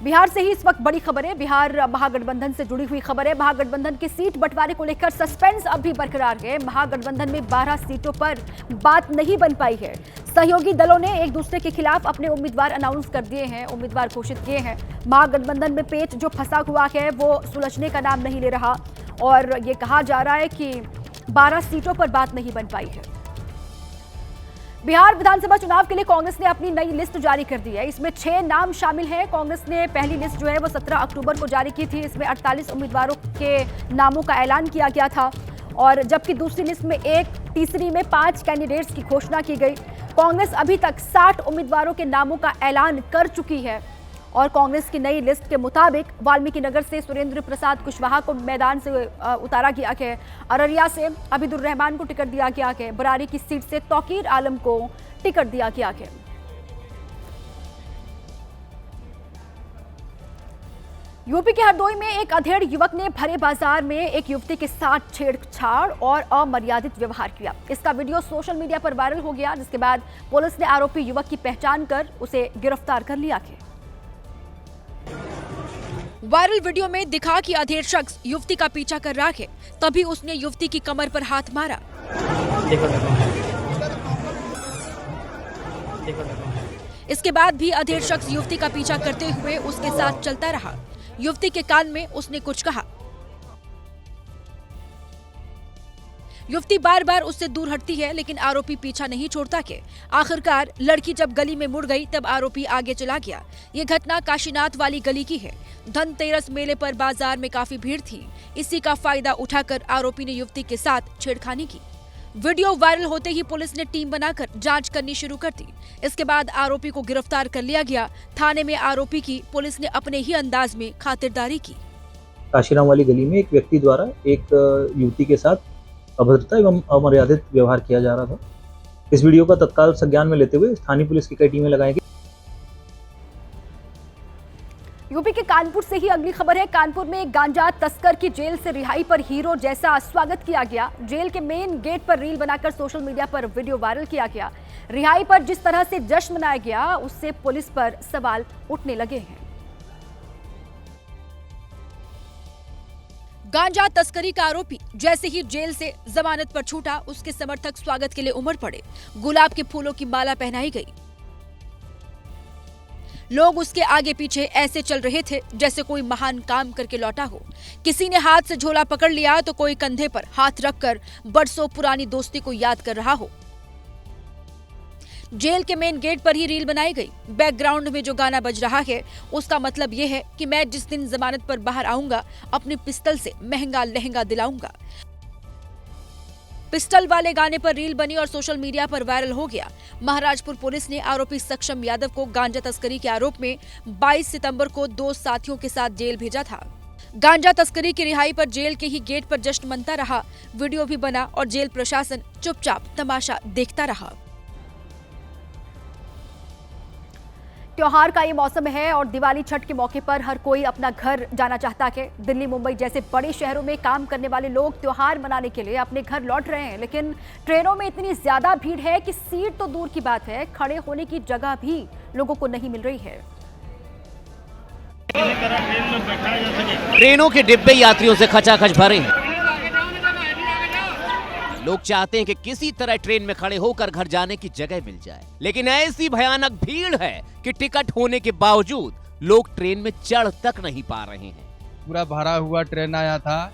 बिहार से ही इस वक्त बड़ी खबर है। बिहार महागठबंधन से जुड़ी हुई खबर है। महागठबंधन की सीट बंटवारे को लेकर सस्पेंस अब भी बरकरार है। महागठबंधन में 12 सीटों पर बात नहीं बन पाई है। सहयोगी दलों ने एक दूसरे के खिलाफ अपने उम्मीदवार अनाउंस कर दिए हैं, उम्मीदवार घोषित किए हैं। महागठबंधन में पेच जो फंसा हुआ है वो सुलझने का नाम नहीं ले रहा और ये कहा जा रहा है कि 12 सीटों पर बात नहीं बन पाई है। बिहार विधानसभा चुनाव के लिए कांग्रेस ने अपनी नई लिस्ट जारी कर दी है। इसमें 6 नाम शामिल हैं। कांग्रेस ने पहली लिस्ट जो है वो 17 अक्टूबर को जारी की थी। इसमें 48 उम्मीदवारों के नामों का ऐलान किया गया था और जबकि दूसरी लिस्ट में 1, तीसरी में 5 कैंडिडेट्स की घोषणा की गई। कांग्रेस अभी तक 60 उम्मीदवारों के नामों का ऐलान कर चुकी है और कांग्रेस की नई लिस्ट के मुताबिक वाल्मीकि नगर से सुरेंद्र प्रसाद कुशवाहा को मैदान से उतारा गया है। अररिया से अबीदुर रहमान को टिकट दिया गया है। बरारी की सीट से तौकीर आलम को टिकट दिया गया है। यूपी के हरदोई में एक अधेड़ युवक ने भरे बाजार में एक युवती के साथ छेड़छाड़ और अमर्यादित व्यवहार किया। इसका वीडियो सोशल मीडिया पर वायरल हो गया, जिसके बाद पुलिस ने आरोपी युवक की पहचान कर उसे गिरफ्तार कर लिया है। वायरल वीडियो में दिखा कि अधेड़ शख्स युवती का पीछा कर रहा है, तभी उसने युवती की कमर पर हाथ मारा। इसके बाद भी अधेड़ शख्स युवती का पीछा करते हुए उसके साथ चलता रहा। युवती के कान में उसने कुछ कहा। युवती बार बार उससे दूर हटती है, लेकिन आरोपी पीछा नहीं छोड़ता के आखिरकार लड़की जब गली में मुड़ गई तब आरोपी आगे चला गया। ये घटना काशीनाथ वाली गली की है। धनतेरस मेले पर बाजार में काफी भीड़ थी। इसी का फायदा उठाकर आरोपी ने युवती के साथ छेड़खानी की। वीडियो वायरल होते ही पुलिस ने टीम बनाकर जांच करनी शुरू कर दी। इसके बाद आरोपी को गिरफ्तार कर लिया गया। थाने में आरोपी की पुलिस ने अपने ही अंदाज में खातिरदारी की। काशीराम वाली गली में एक व्यक्ति द्वारा एक युवती के साथ अभद्रता एवं अमर्यादित व्यवहार किया जा रहा था। इस वीडियो का तत्काल संज्ञान में लेते हुए स्थानीय पुलिस की कई टीमें लगाई गई। यूपी के कानपुर से ही अगली खबर है। कानपुर में एक गांजा तस्कर की जेल से रिहाई पर हीरो जैसा स्वागत किया गया। जेल के मेन गेट पर रील बनाकर सोशल मीडिया पर वीडियो वायरल किया गया। रिहाई पर जिस तरह से जश्न मनाया गया, उससे पुलिस पर सवाल उठने लगे हैं। गांजा तस्करी का आरोपी जैसे ही जेल से जमानत पर छूटा, उसके समर्थक स्वागत के लिए उमड़ पड़े। गुलाब के फूलों की माला पहनाई गई। लोग उसके आगे पीछे ऐसे चल रहे थे जैसे कोई महान काम करके लौटा हो। किसी ने हाथ से झोला पकड़ लिया तो कोई कंधे पर हाथ रखकर बरसों पुरानी दोस्ती को याद कर रहा हो। जेल के मेन गेट पर ही रील बनाई गई। बैकग्राउंड में जो गाना बज रहा है उसका मतलब यह है कि मैं जिस दिन जमानत पर बाहर आऊंगा अपनी पिस्टल से महंगा लहंगा दिलाऊंगा। पिस्टल वाले गाने पर रील बनी और सोशल मीडिया पर वायरल हो गया। महाराजपुर पुलिस ने आरोपी सक्षम यादव को गांजा तस्करी के आरोप में 22 सितंबर को 2 साथियों के साथ जेल भेजा था। गांजा तस्करी की रिहाई पर जेल के ही गेट पर जश्न मनता रहा। वीडियो भी बना और जेल प्रशासन चुपचाप तमाशा देखता रहा। त्योहार का ये मौसम है और दिवाली छठ के मौके पर हर कोई अपना घर जाना चाहता है। दिल्ली, मुंबई जैसे बड़े शहरों में काम करने वाले लोग त्योहार मनाने के लिए अपने घर लौट रहे हैं, लेकिन ट्रेनों में इतनी ज्यादा भीड़ है कि सीट तो दूर की बात है, खड़े होने की जगह भी लोगों को नहीं मिल रही है। ट्रेनों के डिब्बे यात्रियों से खचाखच भरे हैं। लोग चाहते हैं कि किसी तरह ट्रेन में खड़े होकर घर जाने की जगह मिल जाए, लेकिन ऐसी भयानक भीड़ है कि टिकट होने के बावजूद लोग ट्रेन में चढ़ तक नहीं पा रहे हैं। पूरा भरा हुआ ट्रेन आया था,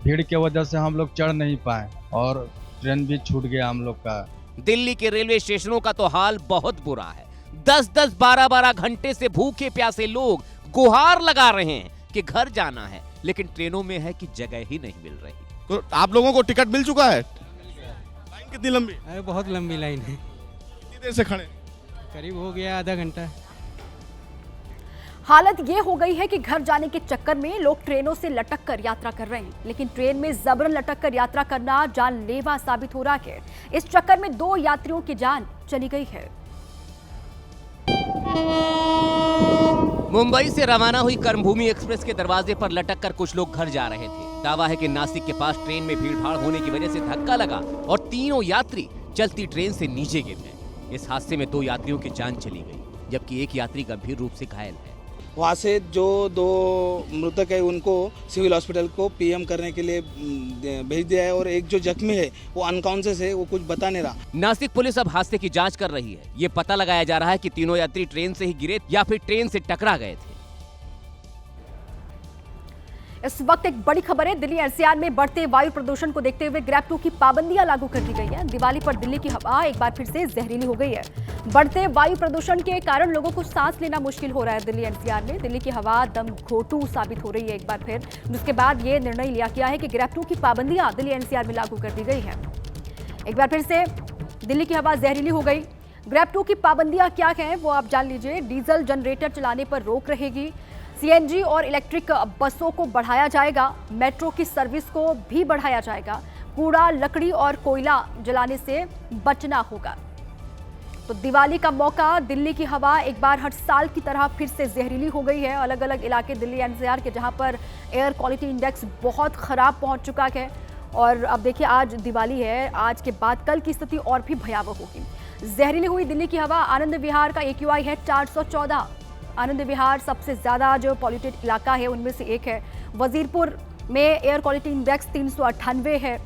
भीड़ के वजह से हम लोग चढ़ नहीं पाए और ट्रेन भी छूट गया हम लोग का। दिल्ली के रेलवे स्टेशनों का तो हाल बहुत बुरा है। 10-10, 12-12 घंटे से भूखे प्यासे लोग गुहार लगा रहे हैं कि घर जाना है, लेकिन ट्रेनों में है कि जगह ही नहीं मिल रही। तो आप लोगों को टिकट मिल चुका है? लाइन कितनी लंबी? अरे बहुत लंबी लाइन है। कितनी देर से खड़े? करीब हो गया आधा घंटा। हालत ये हो गई है कि घर जाने के चक्कर में लोग ट्रेनों से लटक कर यात्रा कर रहे हैं, लेकिन ट्रेन में जबरन लटक कर यात्रा करना जानलेवा साबित हो रहा है। इस चक्कर में 2 यात्रियों की जान चली गई है। मुंबई से रवाना हुई कर्मभूमि एक्सप्रेस के दरवाजे पर लटक कर कुछ लोग घर जा रहे थे। दावा है कि नासिक के पास ट्रेन में भीड़ भाड़ होने की वजह से धक्का लगा और तीनों यात्री चलती ट्रेन से नीचे गिर गए। इस हादसे में 2 यात्रियों की जान चली गई, जबकि एक यात्री गंभीर रूप से घायल है। वहाँ से जो 2 मृतक है उनको सिविल हॉस्पिटल को पीएम करने के लिए भेज दिया है, और एक जो जख्मी है वो अनकॉन्शियस है, वो कुछ बता नहीं रहा। नासिक पुलिस अब हादसे की जांच कर रही है। ये पता लगाया जा रहा है कि तीनों यात्री ट्रेन से ही गिरे या फिर ट्रेन से टकरा गए थे। इस वक्त एक बड़ी खबर है। दिल्ली एनसीआर में बढ़ते वायु प्रदूषण को देखते हुए ग्रैब 2 की पाबंदियां लागू कर दी गई है। दिवाली पर दिल्ली की हवा एक बार फिर से जहरीली हो गई है। बढ़ते वायु प्रदूषण के कारण लोगों को सांस लेना मुश्किल हो रहा है। दिल्ली एनसीआर में दिल्ली की हवा दम घोटू साबित हो रही है एक बार फिर, जिसके बाद ये निर्णय लिया गया है कि ग्रैब 2 की पाबंदियां दिल्ली एनसीआर में लागू कर दी गई है। एक बार फिर से दिल्ली की हवा जहरीली हो गई। ग्रैब 2 की पाबंदियां क्या हैं वो आप जान लीजिए। डीजल जनरेटर चलाने पर रोक रहेगी। सीएनजी और इलेक्ट्रिक बसों को बढ़ाया जाएगा। मेट्रो की सर्विस को भी बढ़ाया जाएगा। कूड़ा, लकड़ी और कोयला जलाने से बचना होगा। तो दिवाली का मौका, दिल्ली की हवा एक बार हर साल की तरह फिर से जहरीली हो गई है। अलग अलग इलाके दिल्ली एनसीआर के जहां पर एयर क्वालिटी इंडेक्स बहुत खराब पहुंच चुका है। और अब देखिए आज दिवाली है, आज के बाद कल की स्थिति और भी भयावह होगी। जहरीली हुई दिल्ली की हवा। आनंद विहार का AQI है 414। आनंद विहार सबसे ज्यादा जो पॉल्यूटेड इलाका है उनमें से एक है। वजीरपुर में एयर क्वालिटी इंडेक्स 398 है।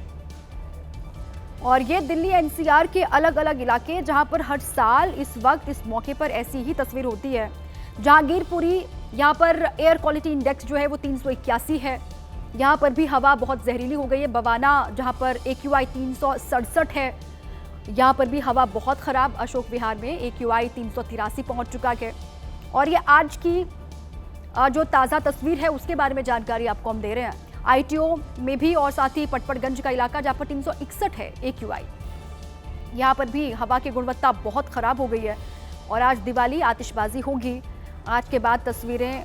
और ये दिल्ली एनसीआर के अलग अलग इलाके जहां पर हर साल इस वक्त इस मौके पर ऐसी ही तस्वीर होती है। जहांगीरपुरी, यहाँ पर एयर क्वालिटी इंडेक्स जो है वो 381 है। यहाँ पर भी हवा बहुत जहरीली हो गई है। बवाना जहाँ पर AQI 367 है, यहाँ पर भी हवा बहुत खराब। अशोक विहार में AQI 383 पहुँच चुका है। और ये आज की जो ताज़ा तस्वीर है उसके बारे में जानकारी आपको हम दे रहे हैं। ITO में भी और साथ ही पटपड़गंज का इलाका जहाँ पर 361 है AQI, यहाँ पर भी हवा की गुणवत्ता बहुत खराब हो गई है। और आज दिवाली, आतिशबाजी होगी। आज के बाद तस्वीरें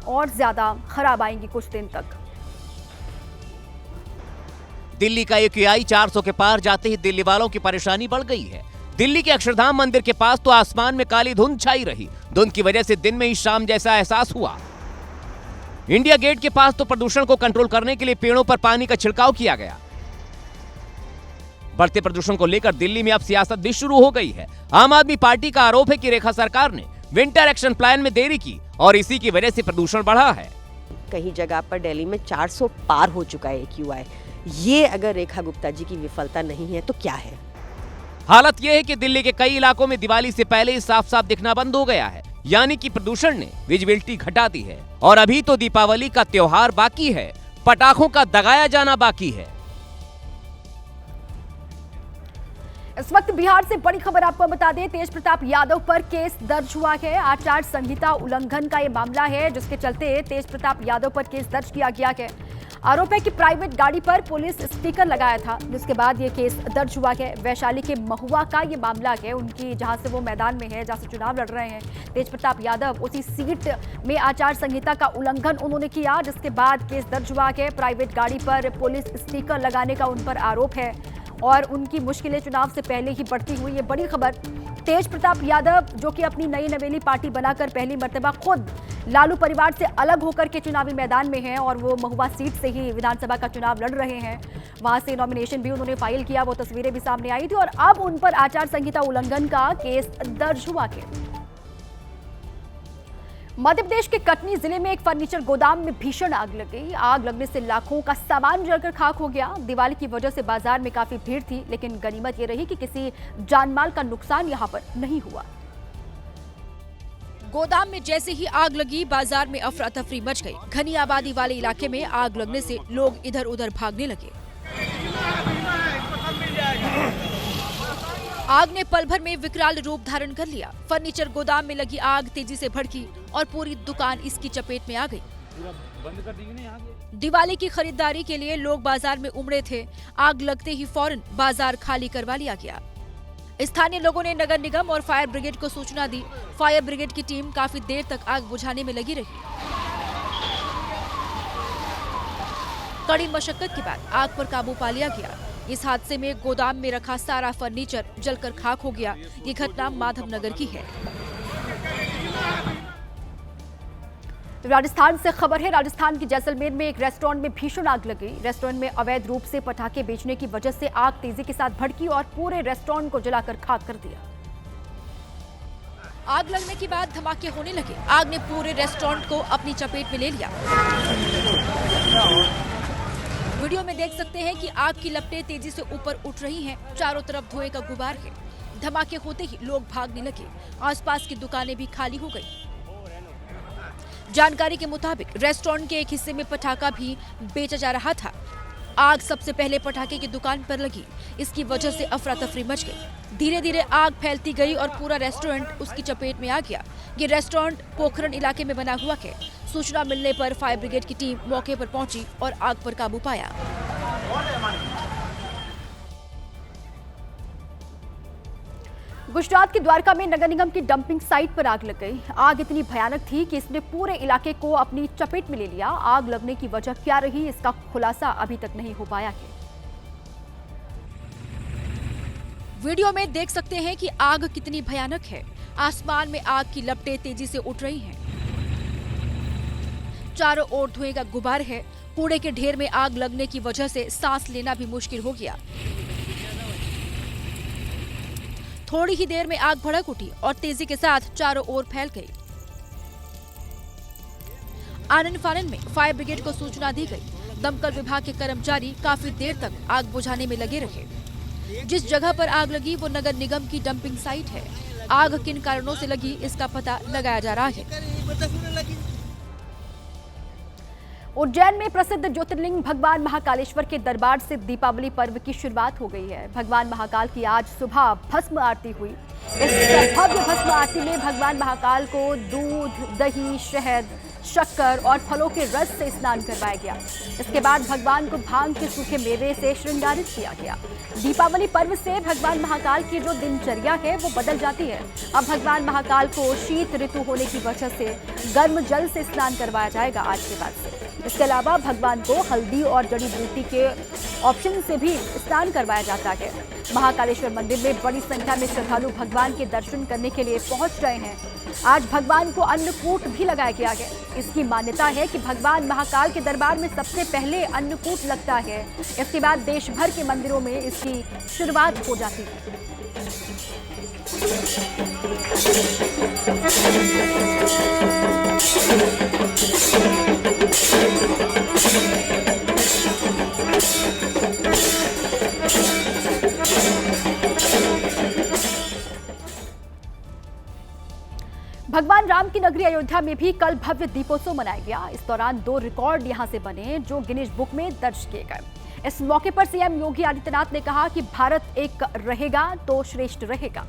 और ज़्यादा खराब आएंगी कुछ दिन तक। दिल्ली का AQI 400 के पार जाते ही दिल्ली वालों की परेशानी बढ़ गई है। दिल्ली के अक्षरधाम मंदिर के पास तो आसमान में काली धुंध छाई रही। धुंध की वजह से दिन में ही शाम जैसा एहसास हुआ। इंडिया गेट के पास तो प्रदूषण को कंट्रोल करने के लिए पेड़ों पर पानी का छिड़काव किया गया। बढ़ते प्रदूषण को लेकर दिल्ली में अब सियासत भी शुरू हो गई है। आम आदमी पार्टी का आरोप है कि रेखा सरकार ने विंटर एक्शन प्लान में देरी की और इसी की वजह से प्रदूषण बढ़ा है। कहीं जगह पर दिल्ली में 400 पार हो चुका है AQI। ये अगर रेखा गुप्ता जी की विफलता नहीं है तो क्या है? हालत यह है कि दिल्ली के कई इलाकों में दिवाली से पहले ही साफ साफ दिखना बंद हो गया है। यानी कि प्रदूषण ने विजिबिलिटी घटा दी है। और अभी तो दीपावली का त्योहार बाकी है, पटाखों का दगाया जाना बाकी है। इस वक्त बिहार से बड़ी खबर आपको बता दें। तेज प्रताप यादव पर केस दर्ज हुआ है। आचार संहिता उल्लंघन का यह मामला है, जिसके चलते तेज प्रताप यादव पर केस दर्ज किया गया है। आरोप है कि प्राइवेट गाड़ी पर पुलिस स्टिकर लगाया था, जिसके बाद ये केस दर्ज हुआ है। वैशाली के महुआ का ये मामला है, उनकी जहां से वो मैदान में है, जहां से चुनाव लड़ रहे हैं तेज प्रताप यादव। उसी सीट में आचार संहिता का उल्लंघन उन्होंने किया, जिसके बाद केस दर्ज हुआ है। प्राइवेट गाड़ी पर पुलिस स्टिकर लगाने का उन पर आरोप है और उनकी मुश्किलें चुनाव से पहले ही बढ़ती हुई। ये बड़ी खबर। तेज प्रताप यादव जो कि अपनी नई नवेली पार्टी बनाकर पहली मर्तबा खुद लालू परिवार से अलग होकर के चुनावी मैदान में हैं और वो महुआ सीट से ही विधानसभा का चुनाव लड़ रहे हैं। वहां से नॉमिनेशन भी उन्होंने फाइल किया, वो तस्वीरें भी सामने आई थी और अब उन पर आचार संहिता उल्लंघन का केस दर्ज हुआ है। मध्य प्रदेश के कटनी जिले में एक फर्नीचर गोदाम में भीषण आग लग गई। आग लगने से लाखों का सामान जलकर खाक हो गया। दिवाली की वजह से बाजार में काफी भीड़ थी, लेकिन गनीमत ये रही कि किसी जानमाल का नुकसान यहां पर नहीं हुआ। गोदाम में जैसे ही आग लगी, बाजार में अफरा तफरी मच गई। घनी आबादी वाले इलाके में आग लगने से लोग इधर उधर भागने लगे। आग ने पल भर में विकराल रूप धारण कर लिया। फर्नीचर गोदाम में लगी आग तेजी से भड़की और पूरी दुकान इसकी चपेट में आ गई। दिवाली की खरीदारी के लिए लोग बाजार में उमड़े थे। आग लगते ही फौरन बाजार खाली करवा लिया गया। स्थानीय लोगों ने नगर निगम और फायर ब्रिगेड को सूचना दी। फायर ब्रिगेड की टीम काफी देर तक आग बुझाने में लगी रही। कड़ी मशक्कत के बाद आग पर काबू पा लिया गया। इस हादसे में गोदाम में रखा सारा फर्नीचर जलकर खाक हो गया। ये घटना माधवनगर की है। राजस्थान से खबर है। राजस्थान के जैसलमेर में एक रेस्टोरेंट में भीषण आग लगी। रेस्टोरेंट में अवैध रूप से पटाखे बेचने की वजह से आग तेजी के साथ भड़की और पूरे रेस्टोरेंट को जलाकर खाक कर दिया। आग लगने के बाद धमाके होने लगे। आग ने पूरे रेस्टोरेंट को अपनी चपेट में ले लिया। वीडियो में देख सकते हैं कि आग की लपटें तेजी से ऊपर उठ रही हैं। चारों तरफ धुएं का गुबार है। धमाके होते ही लोग भागने लगे। आसपास की दुकानें भी खाली हो गई। जानकारी के मुताबिक रेस्टोरेंट के एक हिस्से में पटाखा भी बेचा जा रहा था। आग सबसे पहले पटाखे की दुकान पर लगी। इसकी वजह से अफरा तफरी मच गई। धीरे धीरे आग फैलती गई और पूरा रेस्टोरेंट उसकी चपेट में आ गया। ये रेस्टोरेंट पोखरण इलाके में बना हुआ है। सूचना मिलने पर फायर ब्रिगेड की टीम मौके पर पहुंची और आग पर काबू पाया। गुजरात के द्वारका में नगर निगम की डंपिंग साइट पर आग लग गई। आग इतनी भयानक थी कि इसने पूरे इलाके को अपनी चपेट में ले लिया। आग लगने की वजह क्या रही, इसका खुलासा अभी तक नहीं हो पाया है। वीडियो में देख सकते हैं कि आग कितनी भयानक है। आसमान में आग की लपटें तेजी से उठ रही हैं। चारों ओर धुएं का गुबार है। कूड़े के ढेर में आग लगने की वजह से सांस लेना भी मुश्किल हो गया। थोड़ी ही देर में आग भड़क उठी और तेजी के साथ चारों ओर फैल गई। आनन फानन में फायर ब्रिगेड को सूचना दी गई। दमकल विभाग के कर्मचारी काफी देर तक आग बुझाने में लगे रहे। जिस जगह पर आग लगी वो नगर निगम की डंपिंग साइट है। आग किन कारणों से लगी इसका पता लगाया जा रहा है। उज्जैन में प्रसिद्ध ज्योतिर्लिंग भगवान महाकालेश्वर के दरबार से दीपावली पर्व की शुरुआत हो गई है। भगवान महाकाल की आज सुबह भस्म आरती हुई। इस भव्य भस्म आरती में भगवान महाकाल को दूध, दही, शहद, शक्कर और फलों के रस से स्नान करवाया गया। इसके बाद भगवान को भांग के सूखे मेवे से श्रृंगारित किया गया। दीपावली पर्व से भगवान महाकाल की जो दिनचर्या है वो बदल जाती है। अब भगवान महाकाल को शीत ऋतु होने की वजह से गर्म जल से स्नान करवाया जाएगा आज के बाद से। इसके अलावा भगवान को हल्दी और जड़ी बूटी के ऑप्शन से भी स्नान करवाया जाता है। महाकालेश्वर मंदिर में बड़ी संख्या में श्रद्धालु भगवान के दर्शन करने के लिए पहुंच रहे हैं। आज भगवान को अन्नकूट भी लगाया गया है। इसकी मान्यता है कि भगवान महाकाल के दरबार में सबसे पहले अन्नकूट लगता है। इसके बाद देश भर के मंदिरों में इसकी शुरुआत हो जाती है। भगवान राम की नगरी अयोध्या में भी कल भव्य दीपोत्सव मनाया गया। इस दौरान 2 रिकॉर्ड यहां से बने जो गिनीज बुक में दर्ज किए गए। इस मौके पर सीएम योगी आदित्यनाथ ने कहा कि भारत एक रहेगा तो श्रेष्ठ रहेगा।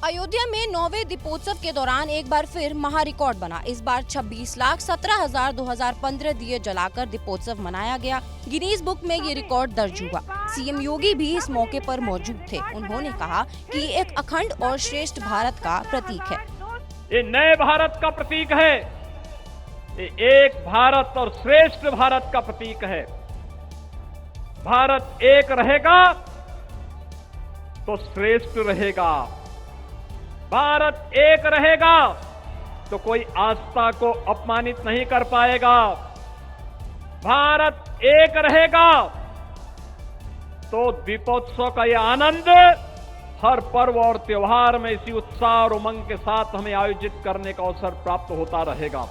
अयोध्या में 9वें दीपोत्सव के दौरान एक बार फिर महा रिकॉर्ड बना। इस बार 26,17,2015 दिए जलाकर दीपोत्सव मनाया गया। गिनीज बुक में ये रिकॉर्ड दर्ज हुआ। सीएम योगी भी इस मौके पर मौजूद थे। उन्होंने कहा कि ये एक अखंड और श्रेष्ठ भारत का प्रतीक है। ये नए भारत का प्रतीक है। ये एक भारत और श्रेष्ठ भारत का प्रतीक है। भारत एक रहेगा तो श्रेष्ठ रहेगा। भारत एक रहेगा तो कोई आस्था को अपमानित नहीं कर पाएगा। भारत एक रहेगा तो दीपोत्सव का यह आनंद हर पर्व और त्योहार में इसी उत्साह और उमंग के साथ हमें आयोजित करने का अवसर प्राप्त होता रहेगा।